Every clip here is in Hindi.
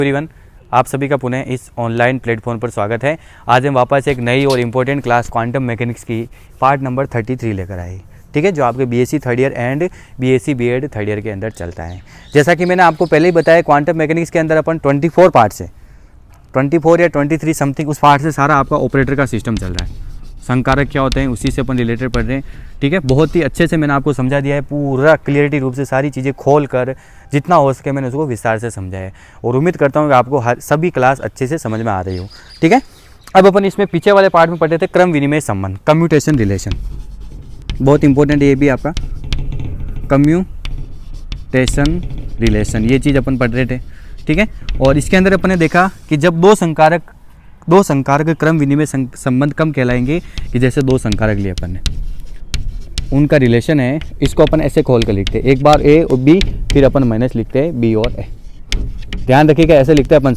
एवरीवन, आप सभी का पुनः इस ऑनलाइन प्लेटफॉर्म पर स्वागत है। आज हम वापस एक नई और इम्पोर्टेंट क्लास क्वांटम मैकेनिक्स की पार्ट नंबर 33 लेकर आए। ठीक है, जो आपके BSc third year and BSc BEd third year के अंदर चलता है। जैसा कि मैंने आपको पहले ही बताया, क्वांटम मैकेनिक्स के अंदर अपन 24 पार्ट से 24 या 23 समथिंग उस पार्ट से सारा आपका ऑपरेटर का सिस्टम चल रहा है। संकारक क्या होते हैं उसी से अपन रिलेटेड पढ़ रहे हैं। ठीक है, बहुत ही अच्छे से मैंने आपको समझा दिया है, पूरा क्लियरिटी रूप से सारी चीज़ें खोल कर जितना हो सके मैंने उसको विस्तार से समझाया है और उम्मीद करता हूँ कि आपको हर सभी क्लास अच्छे से समझ में आ रही हो। ठीक है, अब अपन इसमें पीछे वाले पार्ट में पढ़े थे क्रम विनिमय संबंध, कम्यूटेशन रिलेशन। बहुत इंपॉर्टेंट ये भी आपका कम्यूटेशन रिलेशन, ये चीज़ अपन पढ़ रहे थे। ठीक है, और इसके अंदर अपन ने देखा कि जब दो संकारक क्रम विनिमय संबंध कम कहलाएंगे कि जैसे दो संकारक लिए अपन ने, उनका रिलेशन है, इसको अपन ऐसे खोल कर लिखते हैं, एक बार ए और बी, फिर अपन माइनस लिखते हैं बी और ए। ध्यान रखिएगा, ऐसे लिखते हैं अपन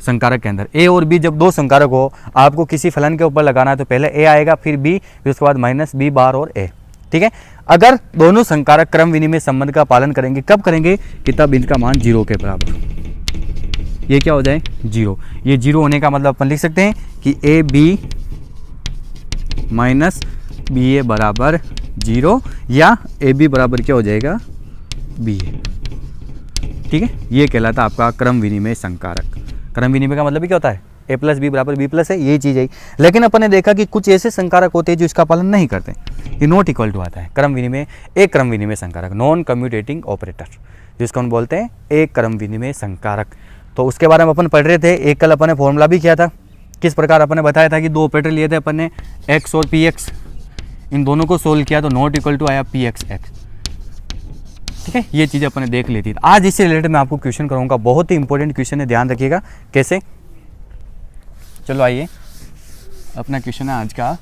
संकारक के अंदर ए और बी। जब दो संकारक हो, आपको किसी फलन के ऊपर लगाना है तो पहले ए आएगा, फिर बी, फिर उसके बाद माइनस बी बार और ए। ठीक है, अगर दोनों संकारक क्रम विनिमय संबंध का पालन करेंगे, कब करेंगे कि तब इनका मान 0 के बराबर, ये क्या हो जाए 0। ये 0 होने का मतलब अपन लिख सकते हैं कि ए बी माइनस बी ए बराबर 0, या ए बी बराबर क्या हो जाएगा बी ए। ठीक है, ये कहलाता है आपका क्रम विनिमय संकारक। क्रम विनिमय का मतलब क्या होता है, ए प्लस बी बराबर बी प्लस है, यही चीज़ है। लेकिन अपन ने देखा कि कुछ ऐसे संकारक होते हैं जो इसका पालन नहीं करते, ये नॉट इक्वल टू आता है क्रम विनिमय, एक क्रम विनिमय संकारक, नॉन कम्यूटेटिंग ऑपरेटर, जिसको हम बोलते हैं एक क्रम विनिमय संकारक। तो उसके बारे में अपन पढ़ रहे थे। एक कल अपन ने फॉर्मूला भी किया था, किस प्रकार अपन ने बताया था कि दो ऑपरेटर लिए थे अपन ने, एक्स और पी एक्स, इन दोनों को सोल्व किया तो नॉट इक्वल टू आया पी एक्स एक्स। ठीक है, ये चीज़ अपन ने देख ली थी। आज इससे रिलेटेड मैं आपको क्वेश्चन करूँगा, बहुत ही इंपॉर्टेंट क्वेश्चन है, ध्यान रखिएगा कैसे। चलो आइए, अपना क्वेश्चन है आज का,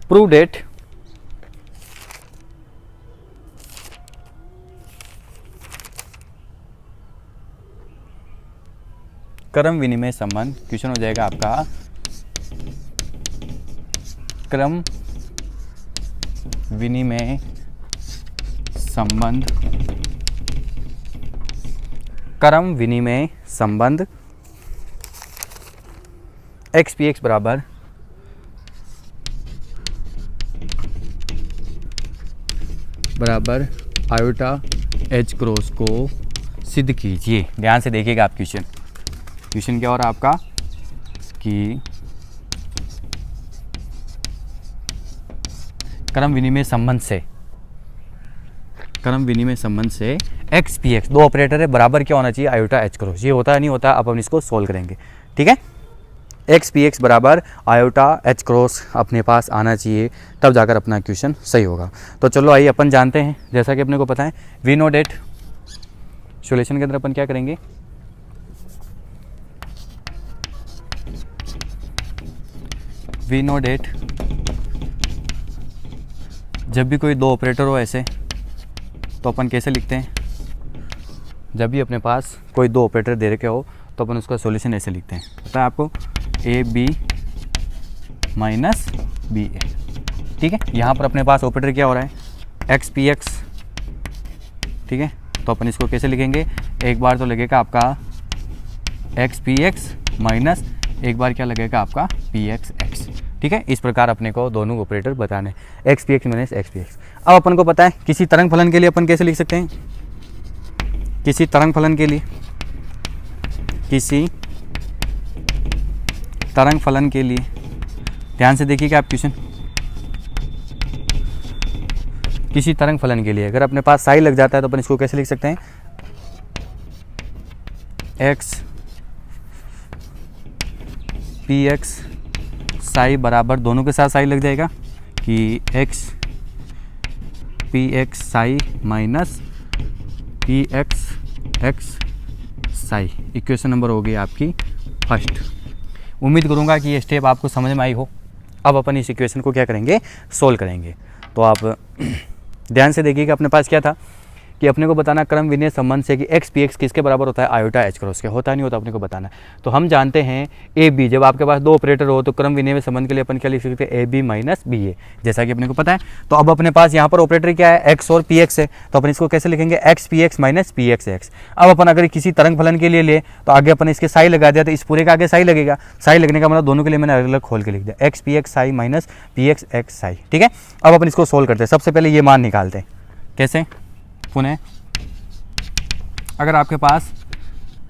प्रूव डेट क्रम विनिमय संबंध। क्वेश्चन हो जाएगा आपका क्रम विनिमय संबंध, क्रम विनिमय संबंध एक्स पी एक्स बराबर आयोटा एच क्रॉस को सिद्ध कीजिए। ध्यान से देखिएगा आप क्वेश्चन क्या हो रहा है आपका कि क्रम विनिमय संबंध से एक्स पी एक्स दो ऑपरेटर है, बराबर क्या होना चाहिए आयोटा एच क्रॉस। ये होता है नहीं होता, अब हम इसको सोल्व करेंगे। ठीक है, एक्स पी एक्स बराबर आयोटा एच क्रॉस अपने पास आना चाहिए, तब जाकर अपना क्वेश्चन सही होगा। तो चलो आइए अपन जानते हैं, जैसा कि अपने को पता है वी नो डेट सॉल्यूशन के अंदर अपन क्या करेंगे, वी नो डेट, जब भी कोई दो ऑपरेटर हो ऐसे तो अपन कैसे लिखते हैं, जब भी अपने पास कोई दो ऑपरेटर दे रखे हो तो अपन उसका सॉल्यूशन ऐसे लिखते हैं, पता है आपको, ए बी माइनस बी ए। ठीक है, यहाँ पर अपने पास ऑपरेटर क्या हो रहा है एक्स पी एक्स। ठीक है, तो अपन इसको कैसे लिखेंगे, एक बार तो लगेगा आपका एक्स पी एक्स माइनस एक बार क्या लगेगा आपका पी एक्स एक्स। ठीक है, इस प्रकार अपने को दोनों ऑपरेटर बताने, x P x minus x P x. अब अपन को पता है किसी तरंग फलन के लिए अपन कैसे लिख सकते हैं, किसी तरंग फलन के लिए ध्यान से देखिएगा आप क्वेश्चन, किसी तरंग फलन के लिए अगर अपने पास साई लग जाता है तो अपन इसको कैसे लिख सकते हैं, एक्स पी एक्स साई बराबर, दोनों के साथ साई लग जाएगा कि x P x psi minus P x x psi. Equation number हो गई आपकी फर्स्ट। उम्मीद करूंगा कि ये स्टेप आपको समझ में आई हो। अब अपन इस इक्वेशन को क्या करेंगे, सोल्व करेंगे। तो आप ध्यान से देखिएगा, अपने पास क्या था कि अपने को बताना क्रम विनिमय संबंध से कि एक्स पी एक्स किसके बराबर होता है, आयोटा एच क्रॉस के। होता नहीं होता अपने को बताना है। तो हम जानते हैं ए बी, जब आपके पास दो ऑपरेटर हो तो क्रम विनिमय संबंध के लिए अपन क्या लिख सकते हैं, ए बी माइनस बी ए, जैसा कि अपने को पता है। तो अब अपने पास यहाँ पर ऑपरेटर क्या है, एक्स और पी एक्स है, तो अपन इसको कैसे लिखेंगे, x P x minus P x x. अब अपन अगर किसी तरंग फलन के लिए ले तो आगे अपन इसके साई लगा दिया, तो इस पूरे का आगे साई लगेगा। साई लगने का मतलब दोनों के लिए मैंने अलग अलग खोल के लिख दिया, x P x psi minus P x x psi. ठीक है, अब अपन इसको सोल्व करते हैं। सबसे पहले ये मान निकालते हैं, कैसे, पुनः अगर आपके पास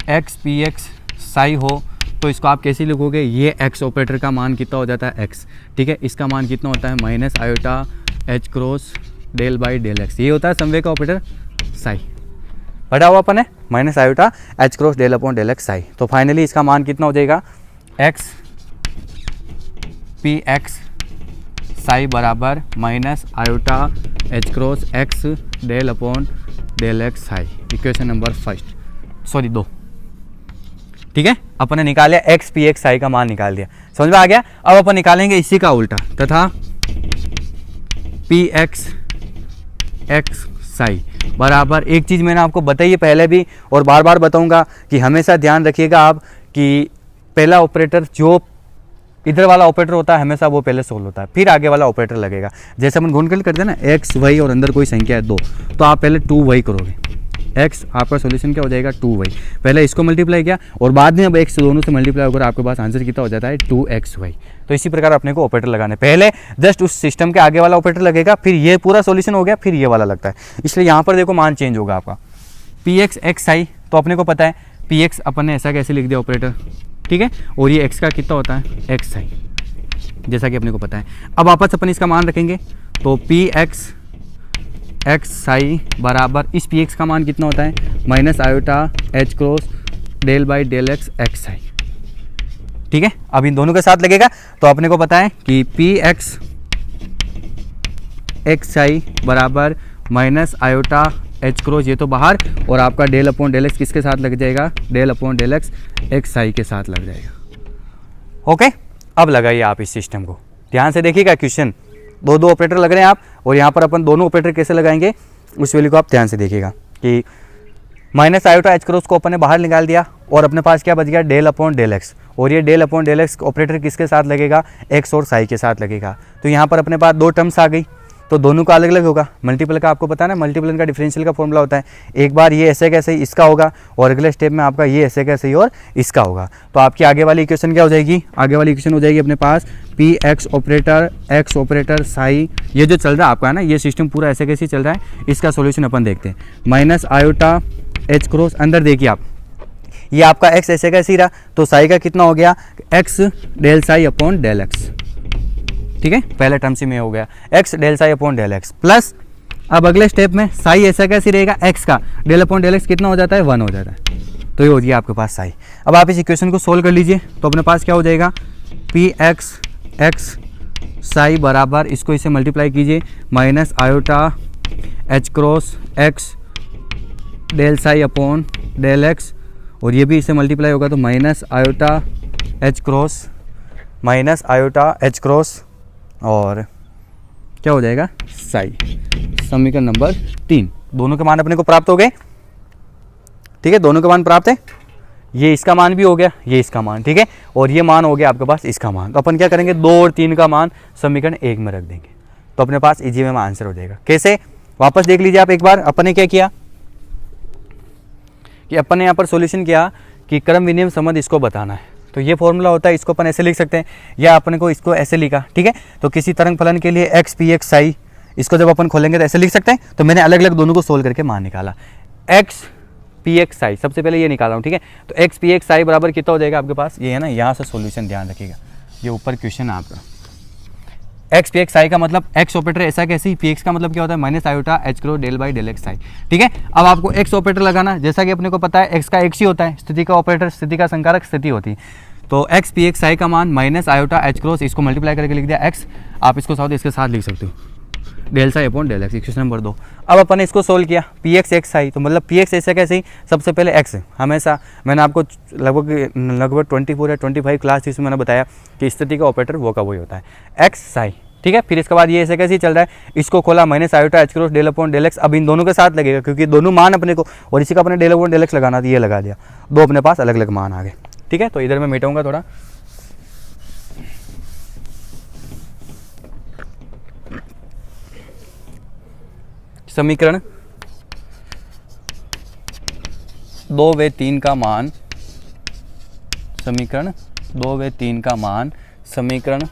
एक्स पी एक्स साई हो तो इसको आप कैसे लिखोगे, ये एक्स ऑपरेटर का मान कितना हो जाता है, एक्स। ठीक है, इसका मान कितना होता है, minus iota H cross del by del x, ये होता है समवे का ऑपरेटर साई। बढ़ा हुआ अपन है minus iota H cross del upon del x psi. तो फाइनली इसका मान कितना हो जाएगा, एक्स पी एक्स साई बराबर minus iota H cross x del upon del x psi. Equation number 2। ठीक है, अपन ने निकाला एक्स पी एक्स साई का मान निकाल दिया, समझ में आ गया। अब अपन निकालेंगे इसी का उल्टा, तथा पी एक्स एक्स साई बराबर, एक चीज़ मैंने आपको बताई है पहले भी और बार बार बताऊंगा कि हमेशा ध्यान रखिएगा आप कि पहला ऑपरेटर जो इधर वाला ऑपरेटर होता है हमेशा वो पहले सोल्व होता है, फिर आगे वाला ऑपरेटर लगेगा। जैसे अपन गुणनखंड करते हैं ना, एक्स वाई और अंदर कोई संख्या है 2, तो आप पहले 2 वाई करोगे, एक्स आपका सॉल्यूशन क्या हो जाएगा, 2 वाई। पहले इसको मल्टीप्लाई किया और बाद में अब एक्स दोनों से मल्टीप्लाई होकर आपके पास आंसर कितना हो जाता है, 2x वाई। तो इसी प्रकार अपने को ऑपरेटर लगाने, पहले जस्ट उस सिस्टम के आगे वाला ऑपरेटर लगेगा, फिर ये पूरा सॉल्यूशन हो गया, फिर ये वाला लगता है। इसलिए यहाँ पर देखो मान चेंज होगा आपका, पी एक्स एक्स आई, तो अपने को पता है पी एक्स अपन ने ऐसा कैसे लिख दिया ऑपरेटर, ठीक है, और ये एक्स का कितना होता है, एक्स आई, जैसा कि अपने को पता है। अब वापस अपन इसका मान रखेंगे, तो पी एक्स एक्स साई बराबर इस पी एक्स का मान कितना होता है, minus iota H cross del by del x x psi. ठीक है, अब इन दोनों के साथ लगेगा, तो अपने को पता है कि पी एक्स एक्स साई बराबर माइनस आयोटा एच क्रॉस, ये तो बाहर, और आपका डेल अपॉन डेल एक्स किसके साथ लग जाएगा, del upon del x x psi के साथ लग जाएगा। ओके, अब लगाइए आप इस सिस्टम को, ध्यान से देखिएगा क्वेश्चन, दो ऑपरेटर लग रहे हैं आप, और यहाँ पर अपन दोनों ऑपरेटर कैसे लगाएंगे उस वैल्यू को आप ध्यान से देखिएगा कि माइनस आयोटा एच क्रॉस को अपन ने बाहर निकाल दिया और अपने पास क्या बच गया, डेल अपॉन डेल एक्स, और ये del upon del x operator किसके साथ लगेगा, एक्स और साई के साथ लगेगा। तो यहाँ पर अपने पास 2 टर्म्स आ गई, तो दोनों का अलग अलग होगा। मल्टीपल का आपको पता है ना, मल्टीपल का डिफरेंशियल का फॉर्मूला होता है, एक बार ये ऐसे कैसे ही इसका होगा और अगले स्टेप में आपका ये ऐसे कैसे ही और इसका होगा। तो आपकी आगे वाली इक्वेशन क्या हो जाएगी, आगे वाली इक्वेशन हो जाएगी अपने पास पी एक्स ऑपरेटर साई, ये जो चल रहा है आपका है ना, ये सिस्टम पूरा ऐसे कैसे चल रहा है, इसका सोल्यूशन अपन देखते हैं। माइनस आयोटा एच क्रॉस, अंदर देखिए आप, ये आपका एक्स ऐसे कैसे ही रहा, तो साई का कितना हो गया, x del psi upon del x. ठीक है, पहले टर्म से में हो गया x del psi upon del x, plus अब अगले स्टेप में साई ऐसा कैसे रहेगा, एक्स का डेल अपॉन डेल एक्स कितना हो जाता है, 1 हो जाता है, तो ये हो गया आपके पास साई। अब आप इस इक्वेशन को सोल्व कर लीजिए, तो अपने पास क्या हो जाएगा, पी एक्स एक्स साई बराबर, इसको इसे मल्टीप्लाई कीजिए, minus iota H cross x del psi upon del x, और ये भी इसे मल्टीप्लाई होगा तो minus iota H cross minus iota H cross, और क्या हो जाएगा, साई। समीकरण नंबर 3, दोनों के मान अपने को प्राप्त हो गए। ठीक है, दोनों के मान प्राप्त है, ये इसका मान भी हो गया, ये इसका मान, ठीक है, और ये मान हो गया आपके पास इसका मान। तो अपन क्या करेंगे, 2 और 3 का मान समीकरण 1 में रख देंगे, तो अपने पास इजी में आंसर हो जाएगा। कैसे, वापस देख लीजिए आप एक बार, अपन ने क्या किया कि अपन ने यहाँ पर सॉल्यूशन किया कि क्रम विनिमय संबंध इसको बताना है, तो ये फॉर्मूला होता है, इसको अपन ऐसे लिख सकते हैं, या अपने को इसको ऐसे लिखा। ठीक है, तो किसी तरंग फलन के लिए एक्स पी एक्स साई, इसको जब अपन खोलेंगे तो ऐसे लिख सकते हैं। तो मैंने अलग अलग दोनों को सोल्व करके मान निकाला, एक्स पी एक्स साई, सबसे पहले ये निकाला हूँ। ठीक है, तो एक्स पी एक्स साई बराबर कितना हो जाएगा आपके पास, ये है ना, यहाँ से सोल्यूशन ध्यान रखिएगा, ये ऊपर क्वेश्चन है आपका, एक्स पी एक्स साई का मतलब एक्स ऑपरेटर ऐसा कैसे, पी एक्स का मतलब क्या होता है, minus iota H cross del by del x psi. ठीक है, अब आपको एक्स ऑपरेटर लगाना, जैसा कि अपने को पता है एक्स का एक्स ही होता है, स्थिति का ऑपरेटर, स्थिति का संकारक स्थिति होती है। तो एक्स पी एक्स साई का मान माइनस आयोटा एच क्रॉस, इसको मल्टीप्लाई करके लिख दिया एक्स, आप इसको साथ इसके साथ लिख सकते हो, del psi upon del x, equation number 2। अब अपन ने इसको सोल्व किया, पी एक्स एक्स साई, तो मतलब पी एक्स ऐसे कैसे ही, सबसे पहले एक्स, हमेशा मैंने आपको लगभग 24 या 25 क्लास इसमें मैंने बताया कि स्थिति का ऑपरेटर वो का वही होता है, एक्स साई। ठीक है। फिर इसके बाद ये ऐसे कैसे ही चल रहा है, इसको खोला minus iota H cross del upon del x, अब इन दोनों के साथ लगेगा क्योंकि दोनों मान अपने को, और इसी का अपने डेल अपॉन डेल एक्स लगाना था, ये लगा दिया, दो अपने पास अलग अलग मान आ गए। ठीक है, तो इधर मैं मिटाऊंगा थोड़ा, समीकरण 2 व 3 का मान, समीकरण 2 व 3 का मान समीकरण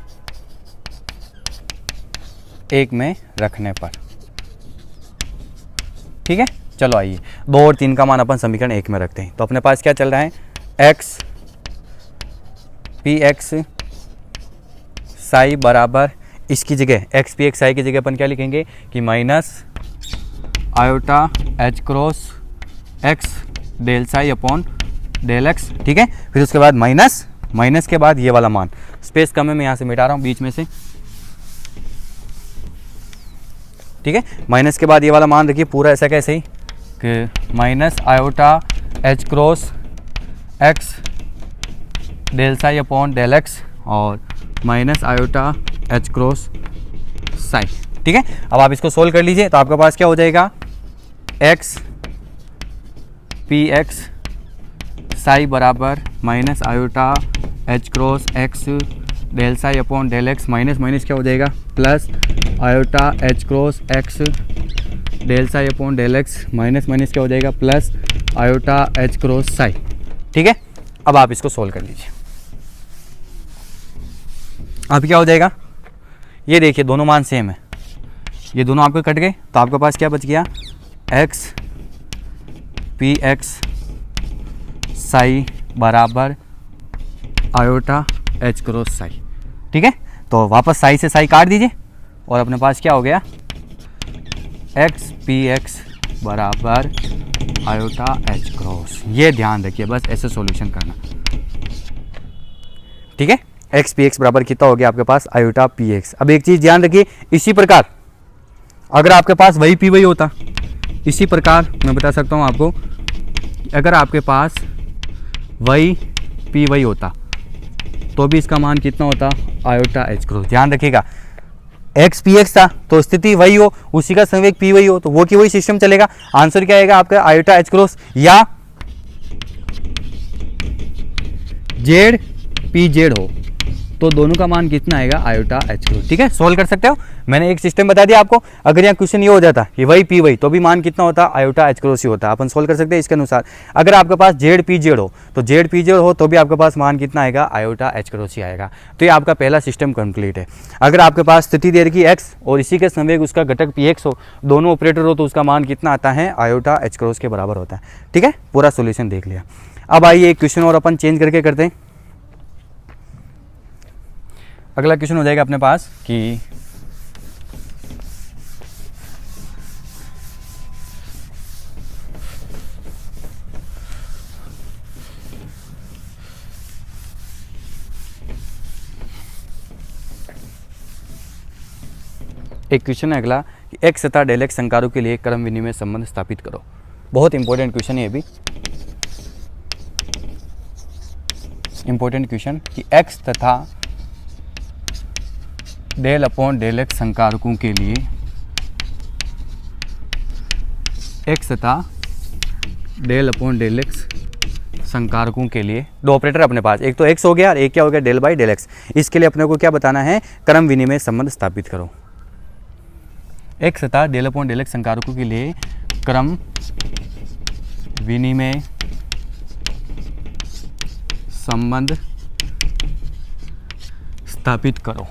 1 में रखने पर। ठीक है, चलो आइए 2 और 3 का मान अपन समीकरण 1 में रखते हैं। तो अपने पास क्या चल रहा है, एक्स पी एक्स साई बराबर, इसकी जगह एक्स पी एक्स साई की जगह अपन क्या लिखेंगे कि minus iota H cross x del psi upon del x. ठीक है, फिर उसके बाद माइनस, माइनस के बाद ये वाला मान, स्पेस कम है मैं यहाँ से मिटा रहा हूँ बीच में से। ठीक है, माइनस के बाद ये वाला मान रखिए पूरा ऐसा कैसे ही कि minus iota H cross x del psi upon del x और minus iota H cross psi. ठीक है, अब आप इसको सोल्व कर लीजिए तो आपके पास क्या हो जाएगा, एक्स पी एक्स साई बराबर minus iota H cross x del psi upon del x, minus minus क्या हो जाएगा plus iota H cross x del psi upon del x, minus minus क्या हो जाएगा plus iota H cross psi. ठीक है, अब आप इसको सोल्व कर लीजिए, अब क्या हो जाएगा, ये देखिए दोनों मान सेम है, ये दोनों आपके कट गए तो आपके पास क्या बच गया, एक्स पी एक्स साई बराबर आयोटा एच क्रॉस साई। ठीक है, तो वापस साई से साई काट दीजिए और अपने पास क्या हो गया, एक्स पी एक्स बराबर आयोटा एच क्रॉस। ये ध्यान रखिए, बस ऐसे सॉल्यूशन करना। ठीक है, एक्स पी एक्स बराबर कितना हो गया आपके पास, आयोटा पी एक्स। अब एक चीज़ ध्यान रखिए, इसी प्रकार अगर आपके पास वही पी वही होता, इसी प्रकार मैं बता सकता हूँ आपको, अगर आपके पास वही पी वही होता तो भी इसका मान कितना होता, आयोटा एच क्रॉस। ध्यान रखिएगा, एक्स पी एक्स था तो स्थिति वही हो, उसी का संवेग पी वही हो, तो वो की वही सिस्टम चलेगा। आंसर क्या आएगा आपका, आयोटा एच क्रॉस या जेड पी जेड हो तो दोनों का मान कितना आएगा, आयोटा एच क्रॉस। ठीक है, सोल्व कर सकते हो, मैंने एक सिस्टम बता दिया आपको। अगर यहाँ क्वेश्चन ये हो जाता कि वही पी वही तो भी मान कितना होता, आयोटा एच क्रॉस ही होता। अपन सोल्व कर सकते हैं इसके अनुसार। अगर आपके पास जेड पी जेड हो तो जेड पी जेड हो तो भी आपके पास मान कितना आएगा, आयोटा एच क्रॉस ही आएगा। तो ये आपका पहला सिस्टम कंप्लीट है। अगर आपके पास स्थिति दे रखी एक्स और इसी के संवेग उसका घटक पी एक्स हो, दोनों ऑपरेटर हो, तो उसका मान कितना आता है, आयोटा एच क्रॉस के बराबर होता है। ठीक है, पूरा सोल्यूशन देख लिया। अब आइए एक क्वेश्चन और अपन चेंज करके करते हैं। अगला क्वेश्चन हो जाएगा अपने पास कि एक क्वेश्चन है अगला कि एक्स तथा डेल एक्स संकारों के लिए क्रम विनिमय संबंध स्थापित करो। बहुत इंपॉर्टेंट क्वेश्चन है ये भी, इंपॉर्टेंट क्वेश्चन कि एक्स तथा डेल अपॉन डेल एक्स संकारकों के लिए, एक्स तथा डेल अपॉन डेल एक्स संकारकों के लिए दो ऑपरेटर अपने पास, एक तो एक्स हो गया और एक क्या हो गया, डेल बाई डेल एक्स। इसके लिए अपने को क्या बताना है, क्रम विनिमय संबंध स्थापित करो। एक्स तथा डेल अपॉन डेल एक्स संकारकों के लिए क्रम विनिमय संबंध स्थापित करो।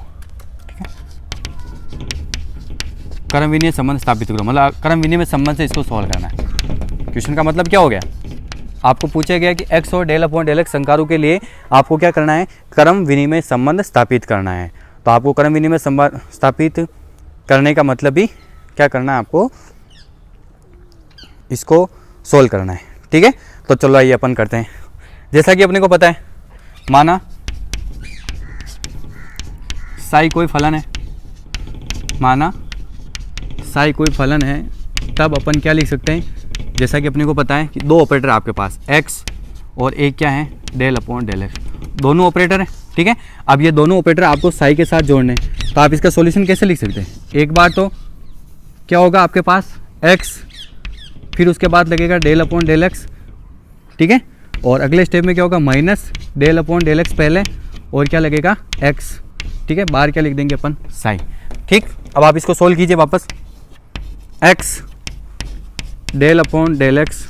क्रम विनिमय संबंध स्थापित करो, मतलब क्रम विनिमय संबंध से इसको सॉल्व करना है। क्वेश्चन का मतलब क्या हो गया, आपको पूछा गया कि एक्स और डेल अपॉन डेल एक्स संकारों के लिए आपको क्या करना है, क्रम विनिमय संबंध स्थापित करना है। तो आपको क्रम विनिमय संबंध स्थापित करने का मतलब भी क्या करना है, आपको इसको सोल्व करना है। ठीक है, तो चलो आइए अपन करते हैं। जैसा कि अपने को पता है, माना साई कोई फलन है, माना साई कोई फलन है, तब अपन क्या लिख सकते हैं, जैसा कि अपने को पता है कि दो ऑपरेटर आपके पास एक्स और एक क्या है, डेल अपॉन डेल एक्स, दोनों ऑपरेटर हैं। ठीक है, अब ये दोनों ऑपरेटर आपको साई के साथ जोड़ने हैं। तो आप इसका सॉल्यूशन कैसे लिख सकते हैं, एक बार तो क्या होगा आपके पास x, फिर उसके बाद लगेगा डेल अपॉन डेल एक्स, ठीक है, और अगले स्टेप में क्या होगा minus del upon del x पहले, और क्या लगेगा x, ठीक है, बाहर क्या लिख देंगे अपन साई, ठीक। अब आप इसको सोल्व कीजिए वापस, x del upon del x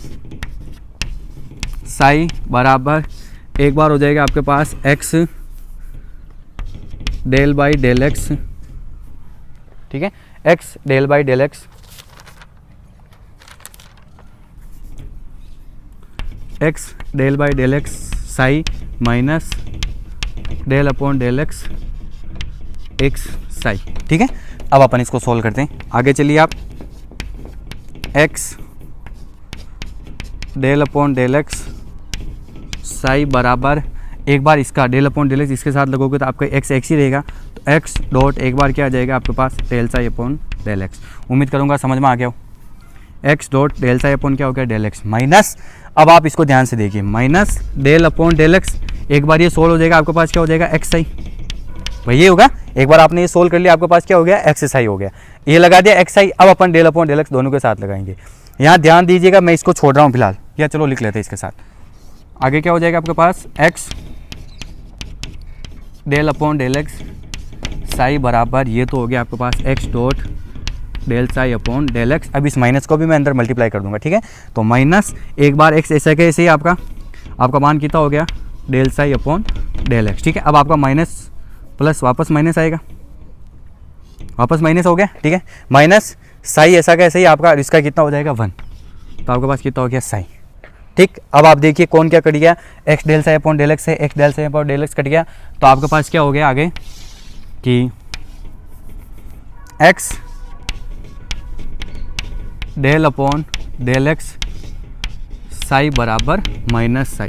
psi बराबर एक बार हो जाएगा आपके पास x del by del x, ठीक है, x del by del x, x del by del x psi minus del upon del x x psi, ठीक है। अब अपन इसको सोल्व करते हैं, आगे चलिए आप, x del upon del x psi बराबर एक बार इसका डेल अपॉन डेल एक्स इसके साथ लगोगे तो आपका x ही रहेगा, तो x डॉट एक बार क्या आ जाएगा आपके पास del psi upon del x, उम्मीद करूंगा समझ में आ गया हो, x dot del psi upon क्या हो गया डेल एक्स माइनस, अब आप इसको ध्यान से देखिए, minus del upon del x, एक बार ये सोल्व हो जाएगा आपके पास क्या हो जाएगा एक्स साई, भाई ये होगा, एक बार आपने ये सोल्व कर लिया आपके पास क्या हो गया एक्स साई हो गया, ये लगा दिया एक्स साई, अब अपन डेल अपॉन डेल एक्स दोनों के साथ लगाएंगे। यहाँ ध्यान दीजिएगा मैं इसको छोड़ रहा हूँ फिलहाल, या चलो लिख लेते हैं इसके साथ, आगे क्या हो जाएगा आपके पास x del upon del x psi बराबर ये तो हो गया आपके पास x dot del psi upon del x, अब इस माइनस को भी मैं अंदर मल्टीप्लाई कर दूंगा, ठीक है, तो माइनस एक बार x ऐसा कैसे ही आपका मान कितना हो गया del psi upon del x, ठीक है। अब आपका माइनस प्लस वापस माइनस आएगा, वापस माइनस हो गया, ठीक है, माइनस साई ऐसा कैसे ही आपका, इसका कितना हो जाएगा 1, तो आपके पास कितना हो गया साई, ठीक। अब आप देखिए कौन क्या कट गया, x del psi upon del x से x del psi upon del x cut गया, तो आपके पास क्या हो गया आगे कि x del upon del x psi बराबर माइनस साई,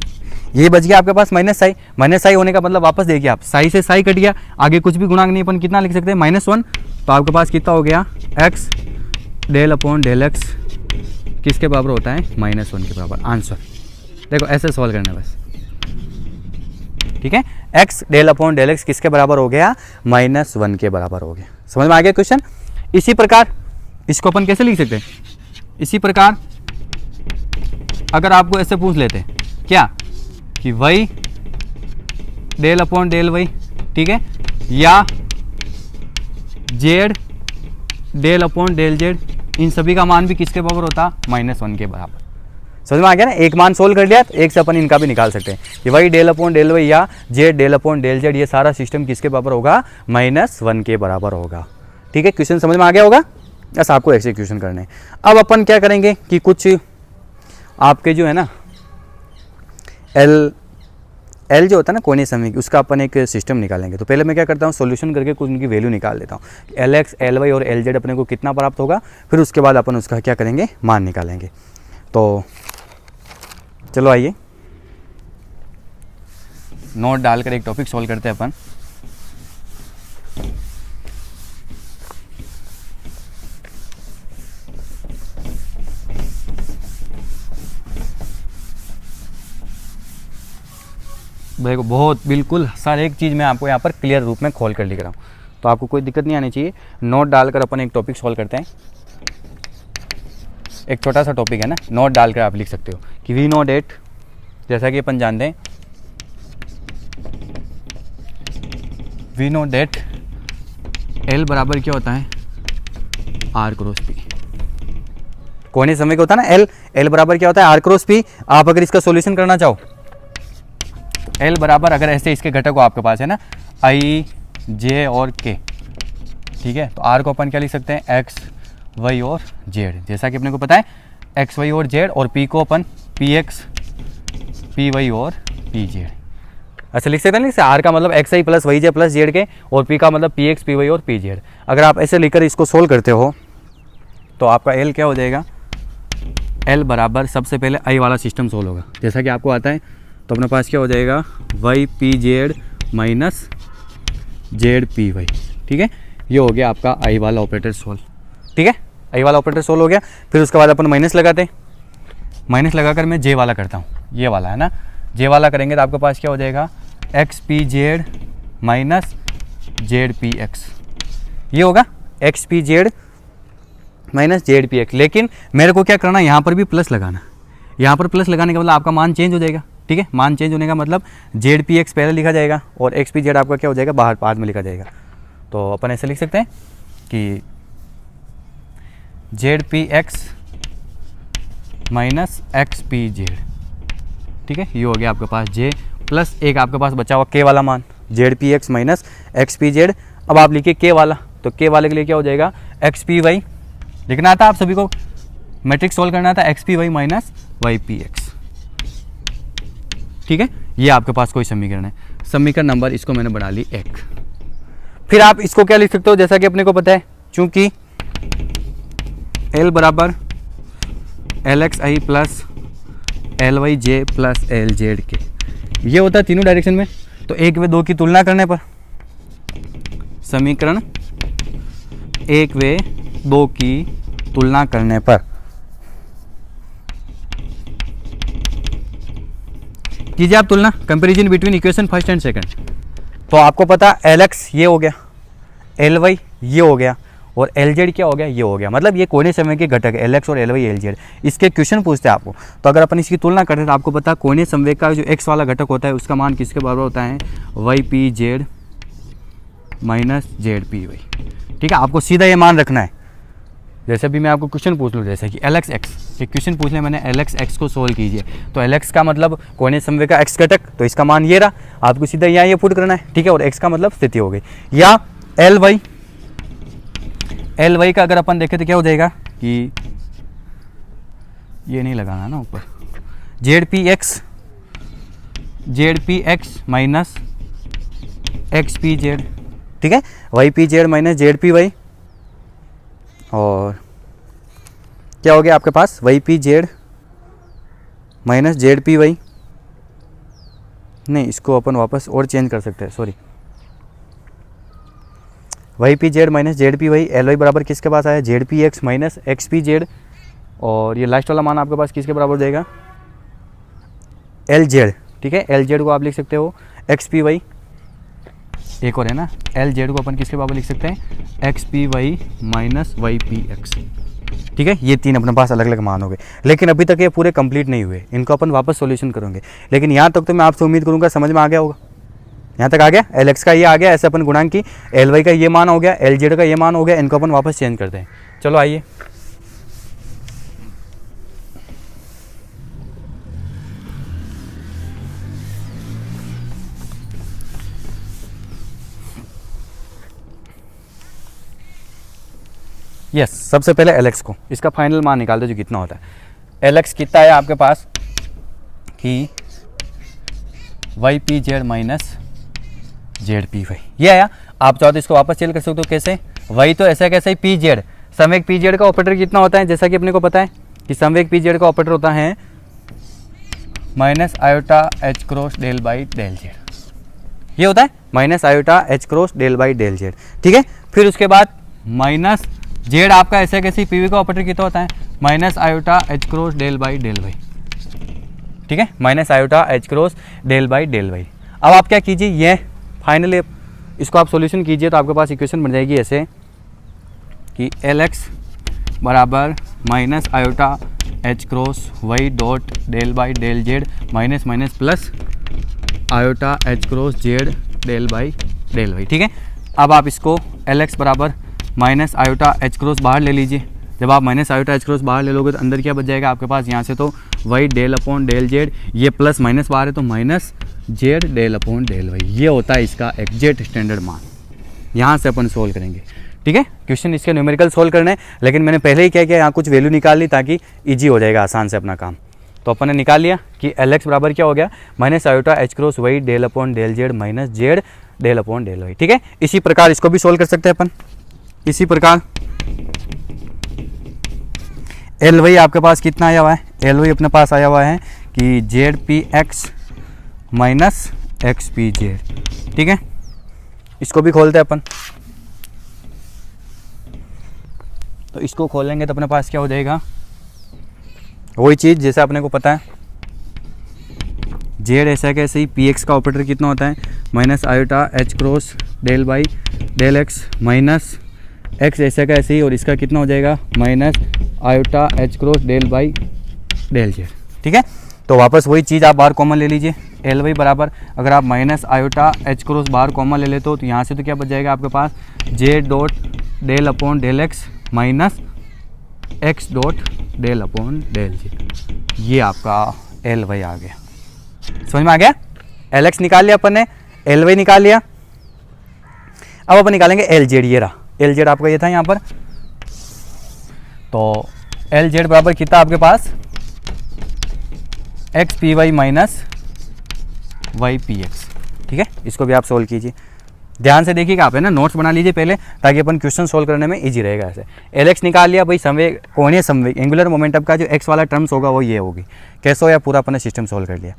ये बच गया आपके पास माइनस साई होने का मतलब वापस देखिए आप, साई से साई कट गया, आगे कुछ भी गुणांक नहीं, अपन कितना लिख सकते हैं -1, तो आपके पास कितना हो गया x del upon del x किसके बराबर होता है -1 के बराबर, आंसर देखो ऐसे सॉल्व करना है बस, ठीक है, x del upon del x किसके बराबर हो गया -1 के बराबर हो गया, समझ में आ गया क्वेश्चन। इसी प्रकार इसको अपन कैसे लिख सकते हैं, इसी प्रकार अगर आपको ऐसे पूछ लेते क्या कि y del upon del y, ठीक है, या z del upon del z, इन सभी का मान भी किसके बराबर होता -1 के बराबर, समझ में आ गया ना, एक मान सोल्व कर लिया तो एक से अपन इनका भी निकाल सकते हैं कि y del upon del y या z del upon del z, ये सारा सिस्टम किसके बराबर होगा -1 के बराबर होगा, ठीक है। क्वेश्चन समझ में आ गया होगा, बस आपको एक्सिक्यूशन करने हैं। अब अपन क्या करेंगे कि कुछ आपके जो है ना एल जो होता है ना कोने समय की, उसका अपन एक सिस्टम निकालेंगे, तो पहले मैं क्या करता हूँ सॉल्यूशन करके कुछ उनकी वैल्यू निकाल लेता हूँ, एल एक्स एल वाई और एल जेड अपने को कितना प्राप्त होगा, फिर उसके बाद अपन उसका क्या करेंगे मान निकालेंगे। तो चलो आइए नोट डालकर एक टॉपिक सॉल्व करते हैं अपन। देखो बहुत बिल्कुल हर एक चीज़ मैं आपको यहाँ पर क्लियर रूप में खोल कर लिख रहा हूँ, तो आपको कोई दिक्कत नहीं आनी चाहिए। नोट डालकर अपन एक टॉपिक सॉल्व करते हैं, एक छोटा सा टॉपिक है ना, नोट डालकर आप लिख सकते हो कि वी नो डेट, जैसा कि अपन जानते हैं वी नो डेट एल बराबर क्या होता है आर क्रॉस पी, कोने समय का होता है ना एल बराबर क्या होता है आर क्रॉस पी। आप अगर इसका सॉल्यूशन करना चाहो एल बराबर, अगर ऐसे इसके घटक आपके पास है ना आई जे और के, ठीक है, तो आर को अपन क्या लिख सकते हैं एक्स वाई और जेड, जैसा कि अपने को पता है एक्स वाई और जेड, और पी को अपन पी एक्स पी वाई और पी जेड ऐसे लिख सकते हैं ना। आर का मतलब एक्स आई प्लस वाई जे प्लस जेड के, और पी का मतलब पी एक्स पी वाई और पी जेड। अगर आप ऐसे लिखकर इसको सोल्व करते हो तो आपका एल क्या हो जाएगा, एल बराबर सबसे पहले आई वाला सिस्टम सोल्व होगा जैसा कि आपको आता है, तो अपने पास क्या हो जाएगा y p z minus z p y, ठीक है, ये हो गया आपका आई वाला ऑपरेटर सोल्व, ठीक है, आई वाला ऑपरेटर सोल्व हो गया। फिर उसके बाद अपन माइनस लगाते हैं, माइनस लगाकर मैं जे वाला करता हूँ, ये वाला है ना, जे वाला करेंगे तो आपके पास क्या हो जाएगा x p z minus z p x, ये होगा x p z minus z p x. लेकिन मेरे को क्या करना है, यहाँ पर भी प्लस लगाना। यहाँ पर प्लस लगाने का मतलब आपका मान चेंज हो जाएगा, ठीक है। मान चेंज होने का मतलब जेड पी एक्स पहले लिखा जाएगा और एक्स पी जेड आपका क्या हो जाएगा, बाहर बाद में लिखा जाएगा। तो अपन ऐसे लिख सकते हैं कि Z p x minus x p z, ठीक है। ये हो गया आपके पास जे प्लस एक आपके पास बचा हुआ के वाला मान, Z p x minus x p Z. अब आप लिखिए के वाला, तो के वाले के लिए क्या हो जाएगा, एक्स पी वाई लिखना था आप सभी को, मैट्रिक्स सोल्व करना था, x p y minus y p x, ठीक है। ये आपके पास कोई समीकरण है, समीकरण नंबर इसको मैंने बना ली 1। फिर आप इसको क्या लिख सकते हो, जैसा कि अपने को पता है, चूंकि L बराबर एल एक्स आई प्लस एल वाई जे प्लस एल जेड के, ये होता है तीनों डायरेक्शन में। तो 1 व 2 की तुलना करने पर, समीकरण 1 व 2 की तुलना करने पर कीजिए आप तुलना, comparison between equation first and second. तो आपको पता एल एक्स ये हो गया, एल वाई ये हो गया और एल जेड क्या हो गया, ये हो गया। मतलब ये कोने समय के घटक है, एल एक्स और एल वाई एल जेड। इसके क्वेश्चन पूछते हैं आपको, तो अगर अपन इसकी तुलना करते हैं तो आपको पता है कोने संवेग का जो एक्स वाला घटक होता है उसका मान किसके बराबर होता है, y p z minus z p y, ठीक है। आपको सीधा ये मान रखना है। जैसे भी मैं आपको क्वेश्चन पूछ लूँ, जैसे कि एल एक्स एक्स, एक क्वेश्चन पूछ लिया मैंने, एल एक्स एक्स को सोल्व कीजिए, तो एल एक्स का मतलब कोने संवेग का एक्स घटक, तो इसका मान ये रहा, आपको सीधा यहाँ ये पुट करना है, ठीक है। और एक्स का मतलब स्थिति हो गई। या एल वाई, एल वाई का अगर अपन देखें तो क्या हो जाएगा कि ये नहीं लगाना ना ऊपर, z p x minus x p z, ठीक है, y p z minus z p y. और क्या हो गया आपके पास, y p z minus z p y, नहीं इसको अपन वापस और चेंज कर सकते हैं, sorry, y p z minus z p y. L y बराबर किसके पास आया, z p x minus x p z. और ये लास्ट वाला मान आपके पास किसके बराबर हो जाएगा, एल जेड, ठीक है। एल जेड को आप लिख सकते हो एक्स पी वाई, एक और है ना, एल जेड को अपन किसके बराबर लिख सकते हैं, x p y minus y p x, ठीक है। ये तीन अपने पास अलग अलग मान हो गए। लेकिन अभी तक ये पूरे कंप्लीट नहीं हुए, इनको अपन वापस सॉल्यूशन करेंगे। लेकिन यहाँ तक तो मैं आपसे उम्मीद करूँगा समझ में आ गया होगा। यहाँ तक आ गया, एल एक्स का ये आ गया, ऐसे अपन गुणांक की, एल वाई का ये मान हो गया, एल जेड का ये मान हो गया, इनको अपन वापस चेंज करते हैं। चलो आइए, यस सबसे पहले एल एक्स को, इसका फाइनल मान निकाल दो जो कितना होता है। एल एक्स कितना है आपके पास कि y p z minus z p y, ये आया। आप चाहो तो इसको वापस चेंज कर सकते हो, कैसे, वाई तो ऐसा कैसे ही पी जेड, संवेग पी जेड का ऑपरेटर कितना होता है, जैसा कि अपने को पता है कि संवेग पी जेड का ऑपरेटर होता है minus iota H cross del by del z, ये होता है minus iota H cross del by del Z, ठीक है। फिर उसके बाद माइनस जेड आपका ऐसा कैसे पीवी का ऑपरेटर कितना होता है, minus iota H cross del by del y, ठीक है, minus iota H cross del by del y. अब आप क्या कीजिए, ये फाइनली इसको आप सॉल्यूशन कीजिए तो आपके पास इक्वेशन बन जाएगी ऐसे कि एल एक्स बराबर minus iota H cross y dot del by del z minus minus plus iota H cross z del by del y, ठीक है। अब आप इसको एल एक्स बराबर माइनस आयोटा एच क्रॉस बाहर ले लीजिए। जब आप माइनस आयोटा एच क्रॉस बाहर ले लोगे तो अंदर क्या बच जाएगा आपके पास, यहाँ से तो y del upon del z, ये प्लस माइनस बाहर है तो minus z del upon del y, ये होता है इसका एग्जैक्ट स्टैंडर्ड मान। यहाँ से अपन सोल्व करेंगे, ठीक है। क्वेश्चन इसके न्यूमेरिकल सोल्व करने हैं, लेकिन मैंने पहले ही क्या किया, यहाँ कुछ वैल्यू निकाल ली ताकि ईजी हो जाएगा आसान से अपना काम। तो अपन ने निकाल लिया कि एल एक्स बराबर क्या हो गया, minus iota H cross y del upon del z minus z del upon del y, ठीक है। इसी प्रकार इसको भी सोल्व कर सकते हैं अपन। इसी प्रकार एल वाई आपके पास कितना आया हुआ है, एल वाई अपने पास आया हुआ है कि Z p x minus x p z, ठीक है। इसको भी खोलते हैं अपन, तो इसको खोलेंगे तो अपने पास क्या हो जाएगा, वही चीज़ जैसे अपने को पता है, जेड ऐसा कैसे ही पी एक्स का ऑपरेटर कितना होता है, minus iota H cross del by del x minus X ऐसा का ऐसे ही, और इसका कितना हो जाएगा minus iota H cross del by del Z. ठीक है, तो वापस वही चीज़ आप बाहर कॉमन ले लीजिए, एल वाई बराबर अगर आप माइनस आयोटा एच क्रॉस बाहर कॉमन ले लेते हो तो यहाँ से तो क्या बच जाएगा आपके पास j dot del upon del x minus x dot del upon del z. ये आपका एल वाई आ गया, समझ में आ गया। एल एक्स निकाल लिया अपन ने, एल वाई निकाल लिया। अब अपन निकालेंगे एल जेड, ये रहा एल जेड आपका ये था यहाँ पर। तो एल जेड बराबर कितना आपके पास x p y minus y p x. ठीक है, इसको भी आप सोल्व कीजिए, ध्यान से देखिएगा। आप है ना नोट्स बना लीजिए पहले, ताकि अपन क्वेश्चन सोल्व करने में इजी रहेगा। ऐसे एल एक्स निकाल लिया भाई, संवेग कोणीय संवेग एंगुलर मोमेंटम का जो एक्स वाला टर्म्स होगा वो ये होगी। कैसे हो या पूरा अपन ने सिस्टम सोल्व कर लिया।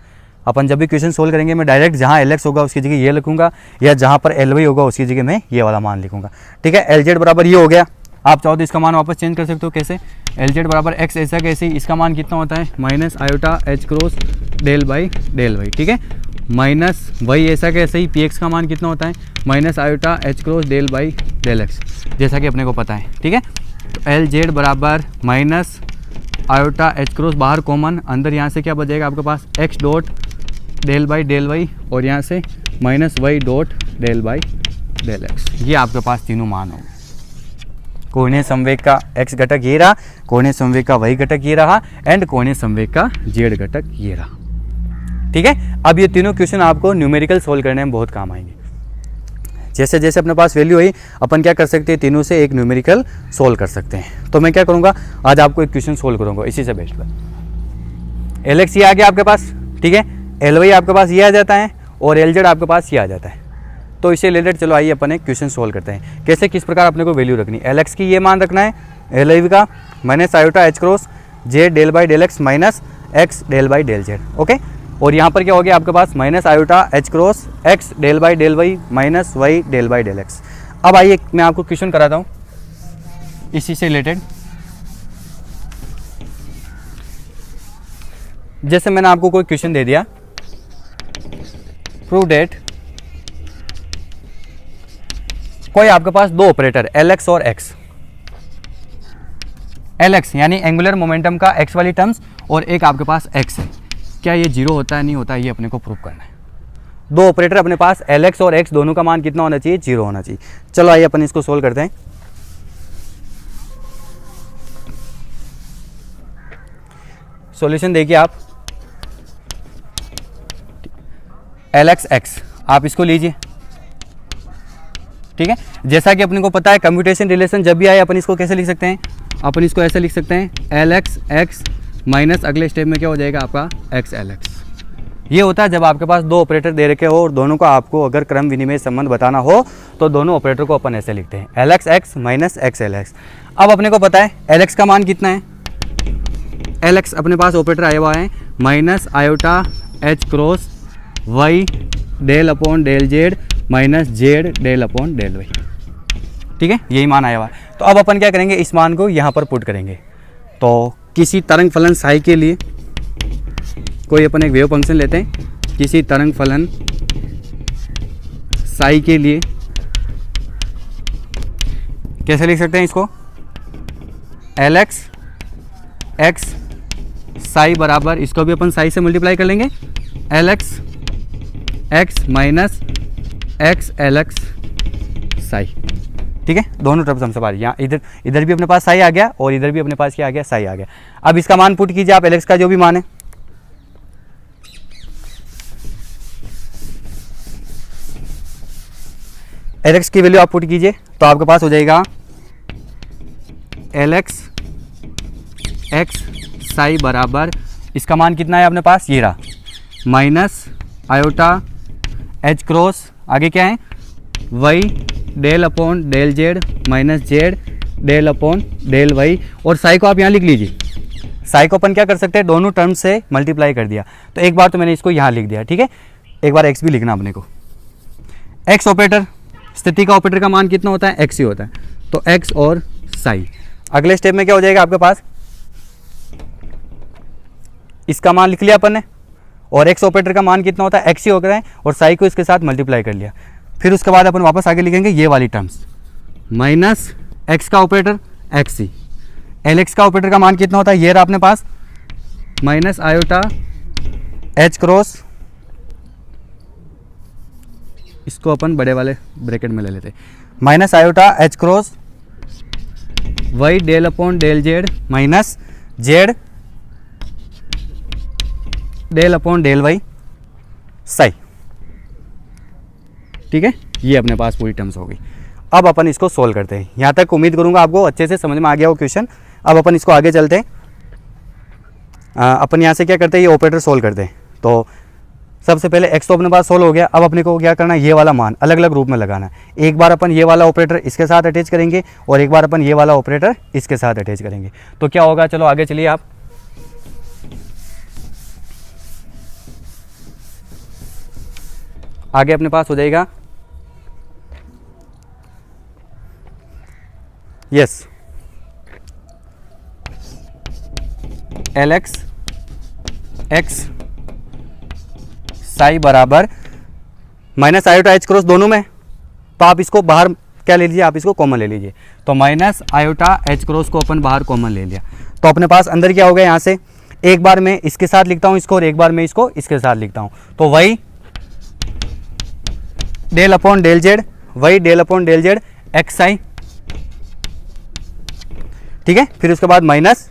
अपन जब भी क्वेश्चन सोल्व करेंगे मैं डायरेक्ट जहाँ एल एक्स होगा उसकी जगह ये लिखूंगा, या जहाँ पर एल वाई होगा उसकी जगह मैं ये वाला मान लिखूंगा। ठीक है, एल जेड बराबर ये हो गया। आप चाहो तो इसका मान वापस चेंज कर सकते हो, कैसे एल जेड बराबर एक्स ऐसा कैसे, इसका मान कितना होता है minus iota H cross del by del y. ठीक है, माइनस वाई ऐसा कैसे ही, पी एक्स का मान कितना होता है minus iota H cross del by del x, जैसा कि अपने को पता है। ठीक है, तो एल जेड बराबर माइनस आयोटा एच क्रॉस बाहर कॉमन, अंदर यहाँ से क्या बचेगा आपके पास x dot del by del y, और यहाँ से minus y dot del by del x. ये आपके पास तीनों मान होंगे। कोणीय संवेग का x घटक ये रहा, कोणीय संवेग का y घटक ये रहा, एंड कोणीय संवेग का z घटक ये रहा। ठीक है, अब ये तीनों क्वेश्चन आपको न्यूमेरिकल सोल्व करने में बहुत काम आएंगे। जैसे जैसे अपने पास वैल्यू हुई अपन क्या कर सकते हैं, तीनों से एक न्यूमेरिकल सोल्व कर सकते हैं। तो मैं क्या करूँगा, आज आपको एक क्वेश्चन सोल्व करूँगा इसी से बेस्ट पर। एल एक्स ये आ गया आपके पास, ठीक है, एल वाई आपके पास ये आ जाता है, और एल जेड आपके पास ये आ जाता है। तो इससे रिलेटेड चलो आइए अपन एक क्वेश्चन सोल्व करते हैं। कैसे, किस प्रकार अपने को वैल्यू रखनी, एल एक्स की ये मान रखना है, एल आई का minus iota H cross j del by del x minus x del by del z. Okay, और यहाँ पर क्या हो गया आपके पास minus iota H cross x del by del y minus y del by del x. अब आइए मैं आपको क्वेश्चन कराता हूँ इसी से रिलेटेड। जैसे मैंने आपको कोई क्वेश्चन दे दिया, प्रूव डेट कोई आपके पास दो ऑपरेटर एल एक्स और एक्स, एल एक्स यानी एंगुलर मोमेंटम का एक्स वाली टर्म्स, और एक आपके पास एक्स है, क्या ये जीरो होता है नहीं होता है, ये अपने को प्रूव करना है। दो ऑपरेटर अपने पास एल एक्स और एक्स दोनों का मान कितना होना चाहिए, जीरो होना चाहिए। चलो आइए अपन इसको सोल्व करते हैं। सॉल्यूशन देखिए आप, एल एक्स एक्स आप इसको लीजिए। ठीक है, जैसा कि अपने को पता है कम्प्यूटेशन रिलेशन जब भी आए अपन इसको कैसे लिख सकते हैं, अपन इसको ऐसे लिख सकते हैं एल एक्स एक्स माइनस अगले स्टेप में क्या हो जाएगा आपका एक्स एल एक्स। ये होता है जब आपके पास दो ऑपरेटर दे रखे हो और दोनों को आपको अगर क्रम विनिमय संबंध बताना हो तो दोनों ऑपरेटर को अपन ऐसे लिखते हैं L x x minus x L x. अब अपने को पता है एल एक्स का मान कितना है, एल एक्स अपने पास ऑपरेटर आया हुआ है minus iota H cross y del upon del z minus z del upon del y. ठीक है, यही मान आया हुआ है। तो अब अपन क्या करेंगे, इस मान को यहाँ पर पुट करेंगे। तो किसी तरंग फलन साई के लिए कोई अपन एक वेव फंक्शन लेते हैं, किसी तरंग फलन साई के लिए कैसे लिख सकते हैं इसको, एल एक्स एक्स साई बराबर, इसको भी अपन साई से मल्टीप्लाई कर लेंगे, L x x minus x L x psi. ठीक है, दोनों तरफ हम सवाल, यहाँ इधर भी अपने पास साई आ गया और इधर भी अपने पास क्या आ गया, साई आ गया। अब इसका मान पुट कीजिए आप, एल एक्स का जो भी मान है, एल एक्स की वैल्यू आप पुट कीजिए तो आपके पास हो जाएगा एल एक्स एक्स साई बराबर, इसका मान कितना है अपने पास, ये रहा माइनस आयोटा एच क्रॉस, आगे क्या है y del upon del z minus z del upon del y, और साई को आप यहाँ लिख लीजिए। साई को अपन क्या कर सकते हैं, दोनों टर्म से मल्टीप्लाई कर दिया। तो एक बार तो मैंने इसको यहाँ लिख दिया, ठीक है, एक बार एक्स भी लिखना अपने को। एक्स ऑपरेटर, स्थिति का ऑपरेटर का मान कितना होता है, एक्स ही होता है, तो एक्स और साई। अगले स्टेप में क्या हो जाएगा आपके पास, इसका मान लिख लिया अपन ने, और एक्स ऑपरेटर का मान कितना होता है, एक्स ही होता है, और साई को इसके साथ मल्टीप्लाई कर लिया। फिर उसके बाद अपन वापस आगे लिखेंगे ये वाली टर्म्स, माइनस एक्स का ऑपरेटर एक्स ही, एल एक्स का ऑपरेटर का मान कितना होता है, ये रहा अपने पास माइनस आयोटा एच क्रॉस, इसको अपन बड़े वाले ब्रैकेट में ले लेते, minus iota H cross y del upon del z minus z del upon del y psi. ठीक है, ये अपने पास पूरी टर्म्स हो गई। अब अपन इसको सोल्व करते हैं। यहाँ तक उम्मीद करूँगा आपको अच्छे से समझ में आ गया वो क्वेश्चन। अब अपन इसको आगे चलते हैं। अपन यहाँ से क्या करते हैं, ये ऑपरेटर सोल्व करते हैं। तो सबसे पहले x तो अपने पास सोल्व हो गया। अब अपने को क्या करना है, ये वाला मान अलग अलग रूप में लगाना है। एक बार अपन ये वाला ऑपरेटर इसके साथ अटैच करेंगे और एक बार अपन ये वाला ऑपरेटर इसके साथ अटैच करेंगे। तो क्या होगा, चलो आगे चलिए आप। आगे अपने पास हो जाएगा yes L x x psi बराबर माइनस आयोटा एच क्रॉस दोनों में, तो आप इसको बाहर क्या ले लीजिए, आप इसको कॉमन ले लीजिए। तो माइनस आयोटा एच क्रॉस को अपन बाहर कॉमन ले लिया, तो अपने पास अंदर क्या हो गया, यहाँ से एक बार मैं इसके साथ लिखता हूँ इसको और एक बार मैं इसको इसके साथ लिखता हूँ। तो वही डेल अपॉन डेल जेड, वही del upon del z x i. ठीक है, फिर उसके बाद minus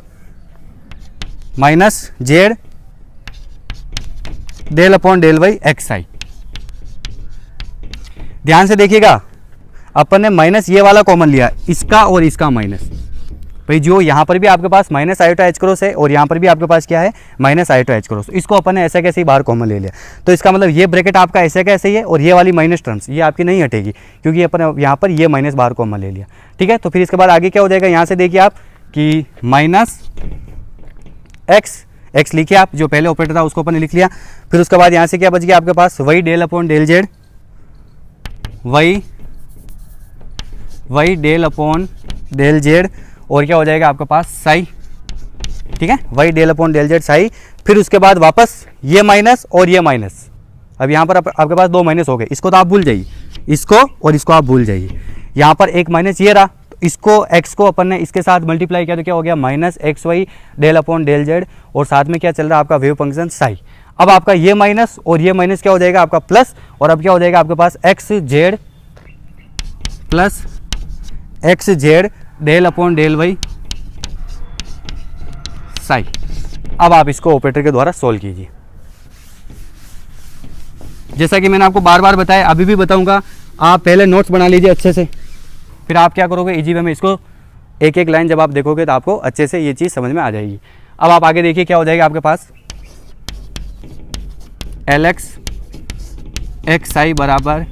minus z del upon del y x i. ध्यान से देखिएगा, अपन ने माइनस ये वाला कॉमन लिया, इसका और इसका माइनस। भाई जो यहाँ पर भी आपके पास माइनस आयोटा एच क्रॉस है और यहाँ पर भी आपके पास क्या है, माइनस आयोटा एच क्रॉस। इसको अपन ने ऐसा कैसे ही बाहर कॉमन ले लिया। तो इसका मतलब ये ब्रैकेट आपका ऐसे कैसे ही है और ये वाली माइनस टर्म्स ये आपकी नहीं हटेगी, क्योंकि अपन यहाँ पर ये माइनस बाहर कॉमन ले लिया। ठीक है, तो फिर इसके बाद आगे क्या हो जाएगा, यहाँ से देखिए आप कि माइनस एक्स लिखिए आप, जो पहले ऑपरेटर था उसको अपन ने लिख लिया। फिर उसके बाद यहाँ से क्या बच गया आपके पास, वही डेल अपॉन डेल जेड, वही डेल अपॉन डेल जेड और क्या हो जाएगा आपके पास साई। ठीक है, वही del upon del z psi. फिर उसके बाद वापस ये माइनस और ये माइनस, अब यहाँ पर आपके पास दो माइनस हो गए, इसको तो आप भूल जाइए, इसको और इसको आप भूल जाइए। यहाँ पर एक माइनस ये रहा, इसको x को अपन ने इसके साथ मल्टीप्लाई किया तो क्या हो गया, minus x y del upon del z और साथ में क्या चल रहा है आपका वेव फंक्शन साई। अब आपका ये माइनस और ये माइनस क्या हो जाएगा आपका प्लस, और अब क्या हो जाएगा आपके पास x z plus x z del upon del y psi. अब आप इसको ऑपरेटर के द्वारा सोल्व कीजिए। जैसा कि मैंने आपको बार बार बताया, अभी भी बताऊंगा, आप पहले नोट्स बना लीजिए अच्छे से, फिर आप क्या करोगे, इजी वे में इसको एक एक लाइन जब आप देखोगे तो आपको अच्छे से ये चीज़ समझ में आ जाएगी। अब आप आगे देखिए क्या हो जाएगा आपके पास, एल एक्स आई बराबर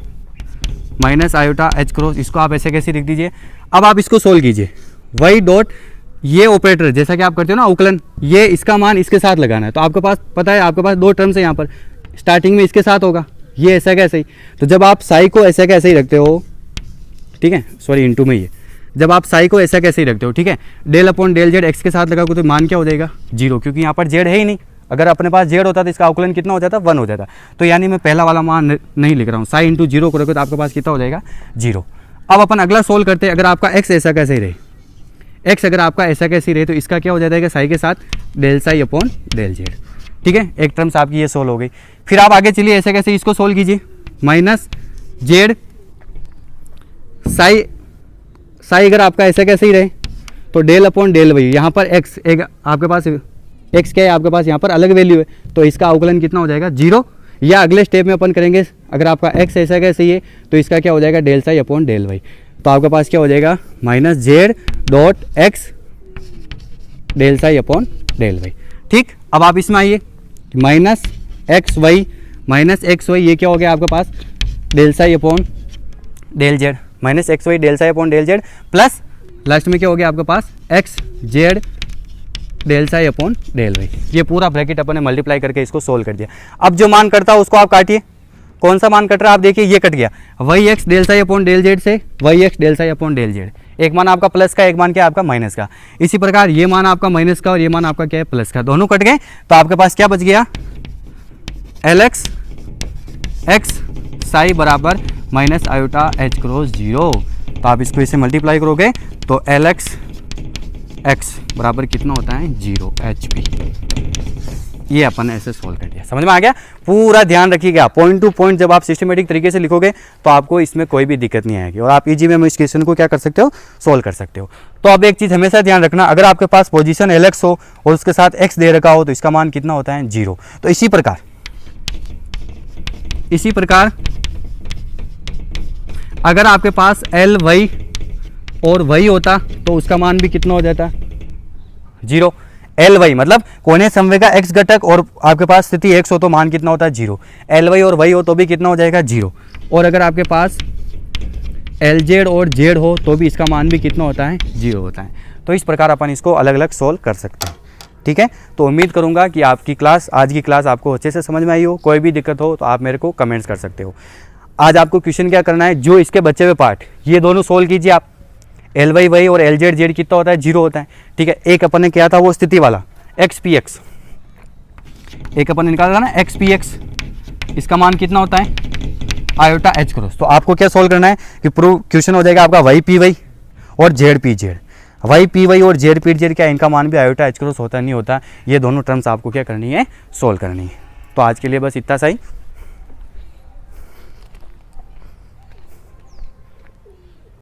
माइनस आयोटा एच क्रॉस, इसको आप ऐसे कैसे लिख दीजिए। अब आप इसको सोल्व कीजिए, वाई डॉट ये ऑपरेटर जैसा कि आप करते हो ना अवकलन, ये इसका मान इसके साथ लगाना है। तो आपके पास पता है आपके पास दो टर्म्स है यहाँ पर, स्टार्टिंग में इसके साथ होगा, ये ऐसा कैसे ही। तो जब आप साई को ऐसा कैसे ही रखते हो, ठीक है, सॉरी इंटू में, ये जब आप साई को ऐसा कैसे ही रखते हो, ठीक है, del upon del z x के साथ लगाओगे तो मान क्या हो जाएगा, जीरो, क्योंकि यहाँ पर जेड है ही नहीं। अगर अपने पास जेड होता तो इसका अवकलन कितना हो जाता, 1 हो जाता। तो यानी मैं पहला वाला मान नहीं लिख रहा हूँ, साई इंटू जीरो करोगे तो आपके पास कितना हो जाएगा, 0। अब अपन अगला सोल्व करते हैं। अगर आपका एक्स ऐसा कैसे ही रहे, एक्स अगर आपका ऐसा कैसे ही रहे तो इसका क्या हो जाएगा, साई के साथ del psi upon del Z. ठीक है, एक टर्म्स आपकी ये सोल्व हो गई। फिर आप आगे चलिए ऐसे कैसे इसको सोल्व कीजिए, माइनस जेड साई अगर आपका ऐसा कैसे ही रहे तो डेल अपॉन डेल वाई, यहाँ पर एक्स एक आपके पास एक्स क्या है आपके पास यहाँ पर अलग वैल्यू है, तो इसका अवकलन कितना हो जाएगा, 0। या अगले स्टेप में अपन करेंगे, अगर आपका एक्स ऐसा कैसे ही है तो इसका क्या हो जाएगा, del psi upon del y. तो आपके पास क्या हो जाएगा, minus z dot x del psi upon del y. ठीक, अब आप इसमें आइए, माइनस एक्स वाई ये क्या हो गया आपके पास, del psi upon del z, minus x y del psi upon del z plus last में क्या हो गया आपके पास, x z del psi upon del y. ये पूरा ब्रैकेट अपन ने मल्टीप्लाई करके इसको सोल्व कर दिया। अब जो मान कटता है उसको आप काटिए, कौन सा मान कट रहा है आप देखिए, ये कट गया, वही x del psi upon del z से वही x del psi upon del z. एक मान आपका प्लस का, एक मान क्या आपका माइनस का। इसी प्रकार ये मान आपका माइनस का और ये मान आपका क्या है, प्लस का, दोनों कट गए। तो आपके पास क्या बच गया, एल एक्स साई बराबर माइनस आयोटा एच क्रॉस 0। तो आप इसको इससे मल्टीप्लाई करोगे तो एल एक्स एक्स बराबर कितना होता है 0 HP। ये अपन ऐसे सोल्व कर दिया, समझ में आ गया। पूरा ध्यान रखिएगा, पॉइंट टू पॉइंट जब आप सिस्टमेटिक तरीके से लिखोगे तो आपको इसमें कोई भी दिक्कत नहीं आएगी और आप इजी में इस क्वेश्चन को क्या कर सकते हो, सोल्व कर सकते हो। तो अब एक चीज़ हमेशा ध्यान रखना, अगर आपके पास पोजीशन एल एक्स हो और उसके साथ एक्स दे रखा हो तो इसका मान कितना होता है 0। तो इसी प्रकार अगर आपके पास एल वाई और वाई होता तो उसका मान भी कितना हो जाता 0। एल वाई मतलब कोणीय समन्वय का एक्स घटक और आपके पास स्थिति एक्स हो तो मान कितना होता है 0। एल वाई और वाई हो तो भी कितना हो जाएगा 0। और अगर आपके पास एल जेड और जेड हो तो भी इसका मान भी कितना होता है 0 होता है। तो इस प्रकार अपन इसको अलग अलग सोल्व कर सकते हैं, ठीक है। तो उम्मीद करूंगा कि आपकी क्लास, आज की क्लास आपको अच्छे से समझ में आई हो। कोई भी दिक्कत हो तो आप मेरे को कमेंट्स कर सकते हो। आज आपको क्वेश्चन क्या करना है, जो इसके बचे हुए पार्ट ये दोनों सोल्व कीजिए आप। एल वाई वाई और एल जेड जेड कितना होता है 0 होता है, ठीक है। एक अपन ने किया था वो स्थिति वाला एक्स पी एक्स, एक अपन ने निकाला था ना एक्स पी एक्स, इसका मान कितना होता है आयोटा एच क्रॉस। तो आपको क्या सोल्व करना है कि प्रूव क्वेश्चन हो जाएगा आपका वाई पी वाई और z p z. Y p y और जेड पी जेड क्या इनका मान भी आयोटा एच क्रॉस होता नहीं होता, ये दोनों टर्म्स आपको क्या करनी है, सोल्व करनी है। तो आज के लिए बस इतना सही।